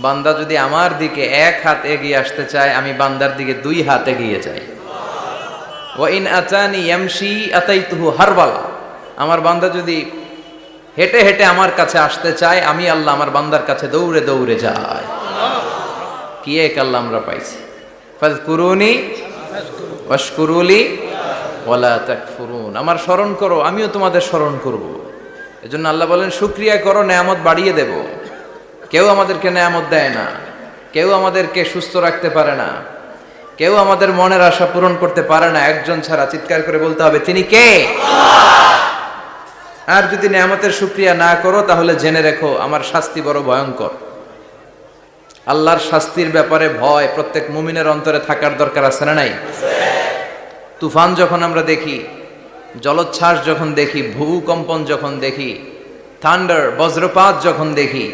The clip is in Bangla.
বান্দা যদি আমার দিকে এক হাত এগিয়ে আসতে চায়, আমি বান্দার দিকে 2 হাত এগিয়ে যাই। ওয়া ইন আতানি ইয়ামশি আতাইতুহু হারওয়ালা। আমার বান্দা যদি হেঁটে হেঁটে আমার কাছে আসতে চায়, আমি আল্লাহ আমার বান্দার কাছে দৌড়ে দৌড়ে যাই। কি এক আল্লাহ আমরা পাইছি। ফাযকুরুনি ওয়াশকুরুলি ওয়ালা তাকফুরুন। আমার স্মরণ করো, আমিও তোমাদের স্মরণ করব। এজন্য আল্লাহ বলেন শুকরিয়া করো, নেয়ামত বাড়িয়ে দেব। কেউ আমাদেরকে নেয়ামত দেয় না, কেউ আমাদেরকে সুস্থ রাখতে পারে না, কেউ আমাদের মনের আশা পূরণ করতে পারে না একজন ছাড়া। চিৎকার করে বলতে হবে, তিনি কে? আর যদি নেয়ামতের শুকরিয়া না করো, তাহলে জেনে রেখো আমার শাস্তি বড় ভয়ঙ্কর। আল্লাহর শাস্তির ব্যাপারে ভয় প্রত্যেক মুমিনের অন্তরে থাকার দরকার আছে না নাই? তুফান যখন আমরা দেখি, জলোচ্ছ্বাস যখন দেখি, ভূকম্পন যখন দেখি, থান্ডার বজ্রপাত যখন দেখি,